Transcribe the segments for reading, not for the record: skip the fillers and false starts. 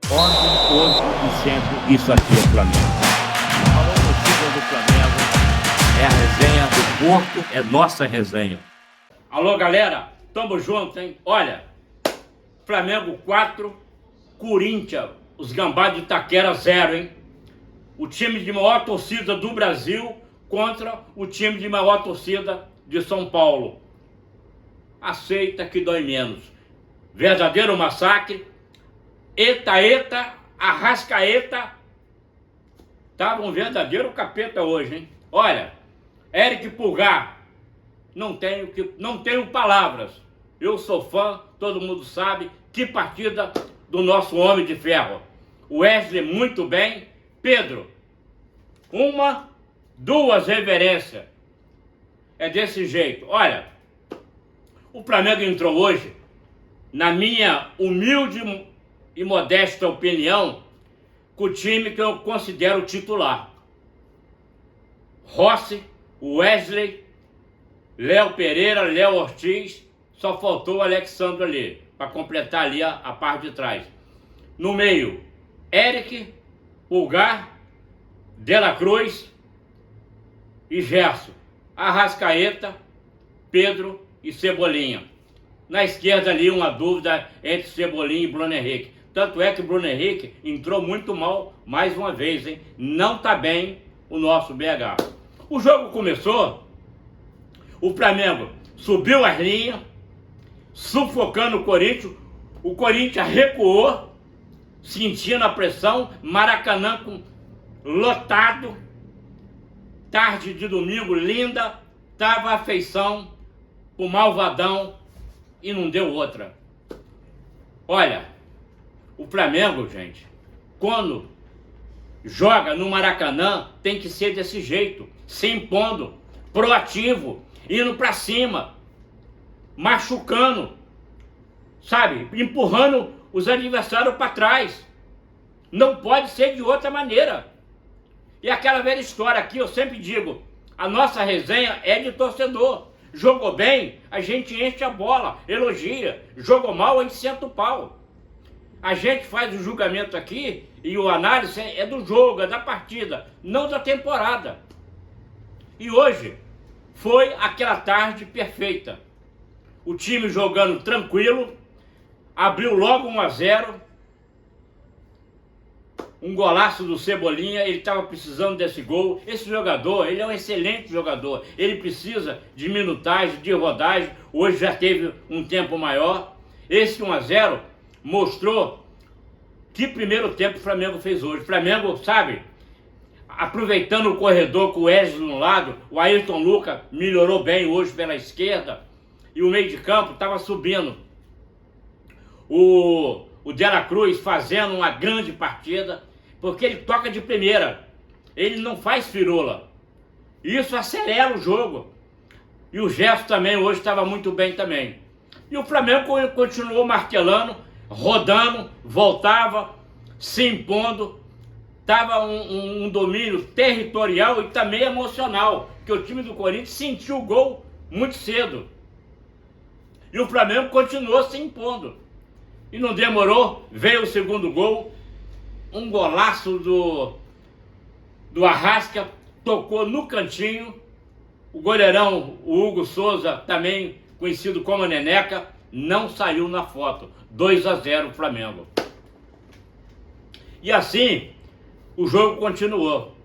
Ordem, hoje e sempre, isso aqui é Flamengo. Falou torcida do Flamengo, é a resenha do Porto, é nossa resenha. Alô, galera, tamo junto, hein? Olha, Flamengo 4, Corinthians, os gambá de Itaquera 0, hein? O time de maior torcida do Brasil contra o time de maior torcida de São Paulo. Aceita que dói menos. Verdadeiro massacre. Eita, Arrascaeta. Tava um verdadeiro capeta hoje, hein? Olha, Eric Pulgar, não tenho palavras. Eu sou fã, todo mundo sabe. Que partida do nosso homem de ferro. Wesley muito bem. Pedro, 1, 2 reverências. É desse jeito. Olha, o Flamengo entrou hoje, na minha humilde e modesta opinião, com o time que eu considero titular. Rossi, Wesley, Léo Pereira, Léo Ortiz, só faltou o Alexandre ali, para completar ali a parte de trás. No meio, Eric, Pulgar, De La Cruz e Gerson. Arrascaeta, Pedro e Cebolinha. Na esquerda ali uma dúvida entre Cebolinha e Bruno Henrique. Tanto é que Bruno Henrique entrou muito mal mais uma vez, hein? Não tá bem o nosso BH. O jogo começou, o Flamengo subiu as linhas, sufocando o Corinthians recuou, sentindo a pressão, Maracanã lotado, tarde de domingo linda, tava a feição, o malvadão e não deu outra. Olha, o Flamengo, gente, quando joga no Maracanã, tem que ser desse jeito, se impondo, proativo, indo pra cima, machucando, sabe, empurrando os adversários para trás. Não pode ser de outra maneira. E aquela velha história aqui, eu sempre digo, a nossa resenha é de torcedor. Jogou bem, a gente enche a bola, elogia. Jogou mal, a gente senta o pau. A gente faz o julgamento aqui e o análise é do jogo, é da partida, não da temporada. E hoje foi aquela tarde perfeita. O time jogando tranquilo, abriu logo 1-0. Um golaço do Cebolinha, ele estava precisando desse gol. Esse jogador, ele é um excelente jogador. Ele precisa de minutagem, de rodagem. Hoje já teve um tempo maior. Esse 1-0 mostrou que primeiro tempo o Flamengo fez hoje. O Flamengo, sabe, aproveitando o corredor com o Wesley no lado, o Ayrton Lucas melhorou bem hoje pela esquerda. E o meio de campo estava subindo. O De La Cruz fazendo uma grande partida, porque ele toca de primeira, ele não faz firula, isso acelera o jogo. E o Gerson também hoje estava muito bem também. E o Flamengo continuou martelando, rodando, voltava, se impondo, estava um domínio territorial e também emocional, que o time do Corinthians sentiu o gol muito cedo. E o Flamengo continuou se impondo. E não demorou, veio o segundo gol, um golaço do Arrasca, tocou no cantinho, o goleirão, o Hugo Souza, também conhecido como Neneca, não saiu na foto. 2-0 Flamengo. E assim, o jogo continuou.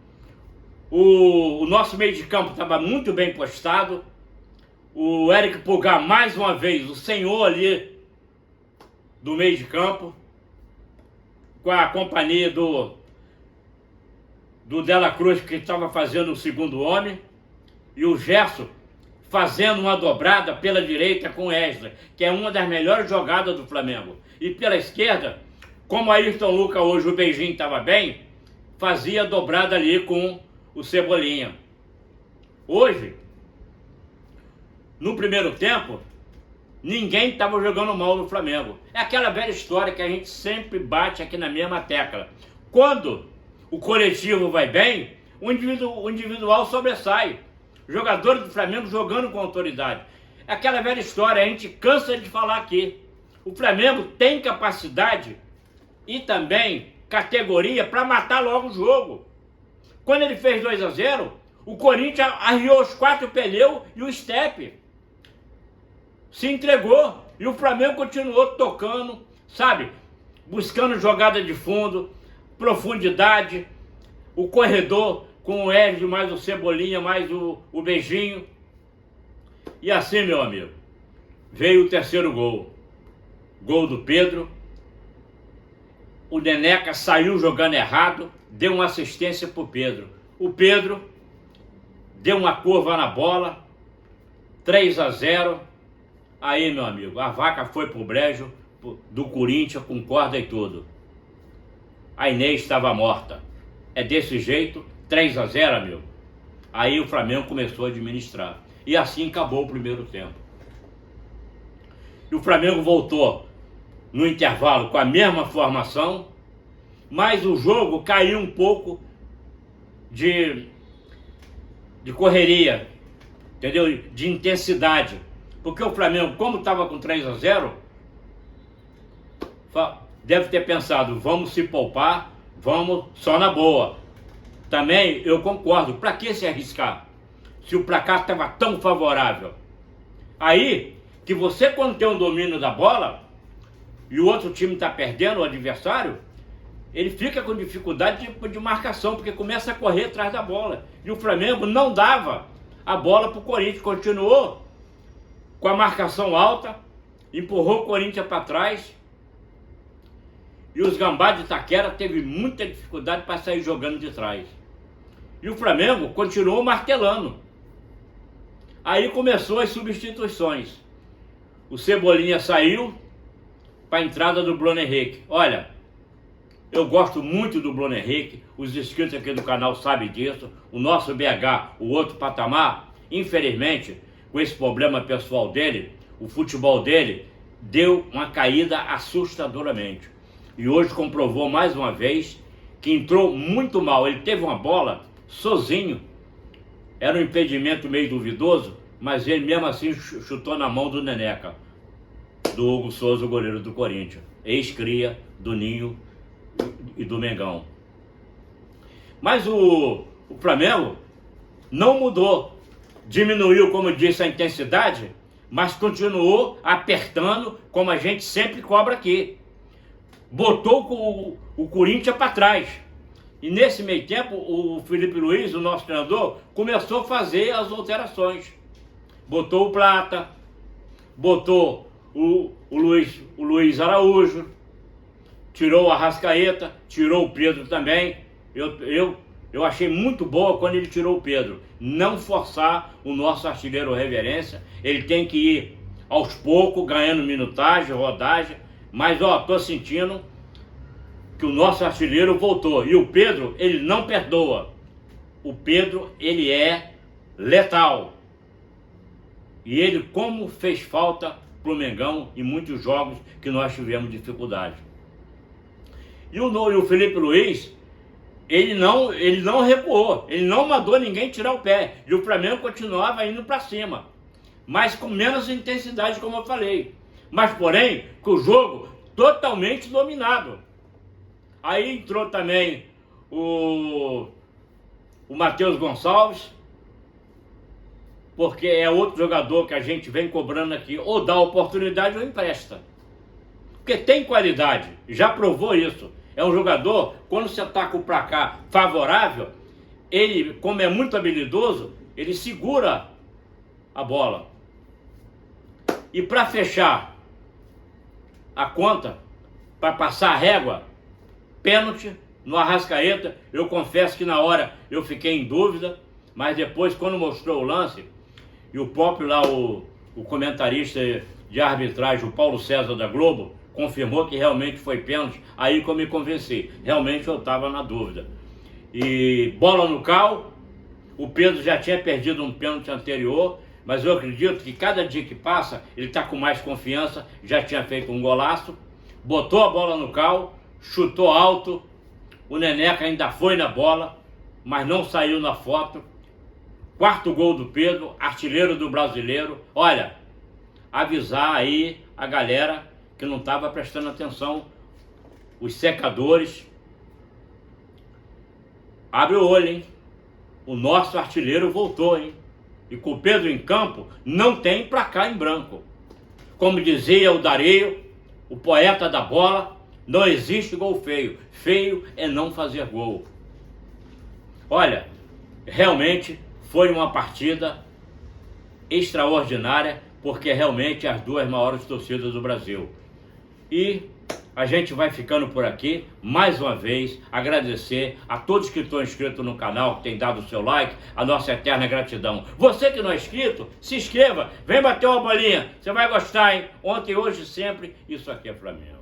O nosso meio de campo estava muito bem postado, o Eric Pulgar mais uma vez, o senhor ali do meio de campo, com a companhia do De La Cruz, que estava fazendo o segundo homem, e o Gerson fazendo uma dobrada pela direita com o Wesley, que é uma das melhores jogadas do Flamengo. E pela esquerda, como o Ayrton Lucas hoje, o beijinho estava bem, fazia dobrada ali com o Cebolinha. Hoje, no primeiro tempo, ninguém estava jogando mal no Flamengo. É aquela velha história que a gente sempre bate aqui na mesma tecla. Quando o coletivo vai bem, o individual sobressai. Jogadores do Flamengo jogando com autoridade. É aquela velha história, a gente cansa de falar aqui. O Flamengo tem capacidade e também categoria para matar logo o jogo. Quando ele fez 2-0, o Corinthians arriou os 4 pneus e o step. Se entregou e o Flamengo continuou tocando, sabe? Buscando jogada de fundo, profundidade, o corredor com o Hélio, mais o Cebolinha, mais o Beijinho. E assim, meu amigo, veio o terceiro gol. Gol do Pedro. O Neneca saiu jogando errado, deu uma assistência para o Pedro. O Pedro deu uma curva na bola, 3-0. Aí, meu amigo, a vaca foi pro brejo do Corinthians com corda e tudo. A Inês estava morta. É desse jeito, 3-0, amigo. Aí o Flamengo começou a administrar. E assim acabou o primeiro tempo. E o Flamengo voltou no intervalo com a mesma formação, mas o jogo caiu um pouco de correria, entendeu? De intensidade. Porque o Flamengo, como estava com 3-0, deve ter pensado, vamos se poupar, vamos só na boa. Também eu concordo, para que se arriscar? Se o placar estava tão favorável. Aí, que você quando tem um domínio da bola, e o outro time está perdendo, o adversário, ele fica com dificuldade de marcação, porque começa a correr atrás da bola. E o Flamengo não dava a bola para o Corinthians, continuou com a marcação alta, empurrou o Corinthians para trás, e os Gambá de Itaquera teve muita dificuldade para sair jogando de trás. E o Flamengo continuou martelando. Aí começou as substituições. O Cebolinha saiu para a entrada do Bruno Henrique. Olha, eu gosto muito do Bruno Henrique, os inscritos aqui do canal sabem disso. O nosso BH, o outro patamar, infelizmente, com esse problema pessoal dele, o futebol dele deu uma caída assustadoramente. E hoje comprovou mais uma vez que entrou muito mal. Ele teve uma bola sozinho, era um impedimento meio duvidoso, mas ele mesmo assim chutou na mão do Neneca, do Hugo Souza, o goleiro do Corinthians, ex-cria do Ninho e do Mengão. Mas o Flamengo não mudou, diminuiu, como eu disse, a intensidade, mas continuou apertando, como a gente sempre cobra aqui. Botou o Corinthians para trás. E nesse meio tempo, o Felipe Luiz, o nosso treinador, começou a fazer as alterações. Botou o Plata, botou o Luiz Araújo, tirou o Arrascaeta, tirou o Pedro também. Eu achei muito boa quando ele tirou o Pedro. Não forçar o nosso artilheiro reverência. Ele tem que ir aos poucos, ganhando minutagem, rodagem. Mas, tô sentindo que o nosso artilheiro voltou. E o Pedro, ele não perdoa. O Pedro, ele é letal. E ele, como fez falta pro Mengão em muitos jogos que nós tivemos dificuldade. E o Felipe Luiz, ele não recuou, ele não mandou ninguém tirar o pé. E o Flamengo continuava indo para cima, mas com menos intensidade, como eu falei. Mas, porém, com o jogo totalmente dominado. Aí entrou também o Matheus Gonçalves, porque é outro jogador que a gente vem cobrando aqui, ou dá oportunidade ou empresta. Porque tem qualidade, já provou isso. É um jogador, quando você está com o placar favorável, ele, como é muito habilidoso, ele segura a bola. E para fechar a conta, para passar a régua, pênalti no Arrascaeta. Eu confesso que na hora eu fiquei em dúvida, mas depois, quando mostrou o lance, e o próprio lá, o comentarista de arbitragem, o Paulo César da Globo, confirmou que realmente foi pênalti, aí que eu me convenci. Realmente eu estava na dúvida. E bola no cal, o Pedro já tinha perdido um pênalti anterior, mas eu acredito que cada dia que passa, ele está com mais confiança, já tinha feito um golaço, botou a bola no cal, chutou alto, o Neneca ainda foi na bola, mas não saiu na foto. Quarto gol do Pedro, artilheiro do Brasileiro. Olha, avisar aí a galera que não estava prestando atenção os secadores. Abre o olho, hein? O nosso artilheiro voltou, hein? E com o Pedro em campo, não tem pra cá em branco. Como dizia o Dareio, o poeta da bola, não existe gol feio. Feio é não fazer gol. Olha, realmente foi uma partida extraordinária, porque realmente as duas maiores torcidas do Brasil. E a gente vai ficando por aqui, mais uma vez, agradecer a todos que estão inscritos no canal, que têm dado o seu like, a nossa eterna gratidão. Você que não é inscrito, se inscreva, vem bater uma bolinha, você vai gostar, hein? Ontem, hoje, sempre, isso aqui é Flamengo.